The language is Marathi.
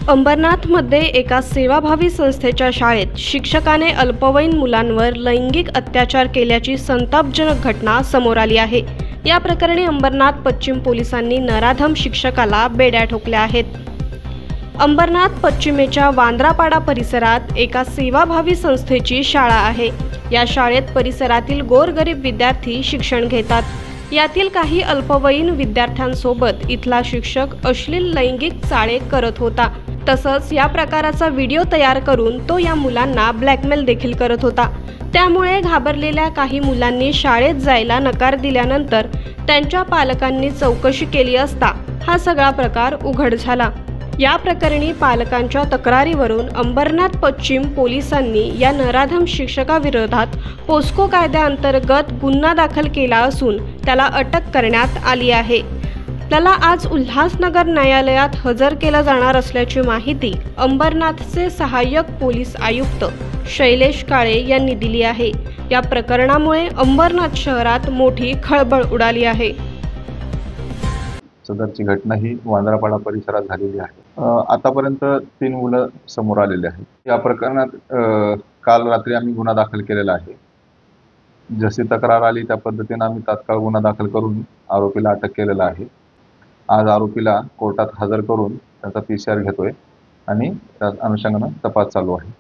अंबरनाथमध्ये एका सेवाभावी संस्थेच्या शाळेत शिक्षकाने अल्पवयीन मुलांवर लैंगिक अत्याचार केल्याची संतापजनक घटना समोर आली आहे। या प्रकरणी अंबरनाथ पश्चिम पोलिसांनी नराधम शिक्षकाला बेड्या ठोकल्या आहेत। अंबरनाथ पश्चिमेच्या वांद्रापाडा परिसरात एका सेवाभावी संस्थेची शाळा आहे। या शाळेत परिसरातील गोरगरीब विद्यार्थी शिक्षण घेतात। यातील काही अल्पवयीन विद्यार्थ्यांसोबत इथला शिक्षक अश्लील लैंगिक चाळे करत होता। तसंच या प्रकाराचा व्हिडिओ तयार करून तो या मुलांना ब्लॅकमेल देखील करत होता। त्यामुळे घाबरलेल्या काही मुलांनी शाळेत जायला नकार दिल्यानंतर त्यांच्या पालकांनी चौकशी केली असता हा सगळा प्रकार उघड झाला। या प्रकरणी पालकांच्या तक्रारीवरून अंबरनाथ पश्चिम पोलिसांनी या नराधम शिक्षकाविरोधात पोस्को कायद्याअंतर्गत गुन्हा दाखल केला असून त्याला अटक करण्यात आली आहे। त्याला आज उल्हासनगर न्यायालयात हजर केलं जाणार असल्याची माहिती अंबरनाथचे सहाय्यक पोलीस आयुक्त शैलेश काळे यांनी दिली आहे। या प्रकरणामुळे अंबरनाथ शहरात मोठी खळबळ उडाली आहे। सदरची घटना ही वांद्रापाडा परिसरात झालेली आहे। आतापर्यंत 3 मुलं समोर आलेले आहेत। या प्रकरणात काल रात्री आम्ही गुन्हा दाखल केलेला आहे। जशी तक्रार आली त्या पद्धतीने आम्ही तात्काळ गुन्हा दाखल करून आरोपीला अटक केलेला आहे। आज आरोपीला कोर्टात हजर करून त्याचा PCR घेतोय आणि त्या अनुषंगाने तपास चालू आहे।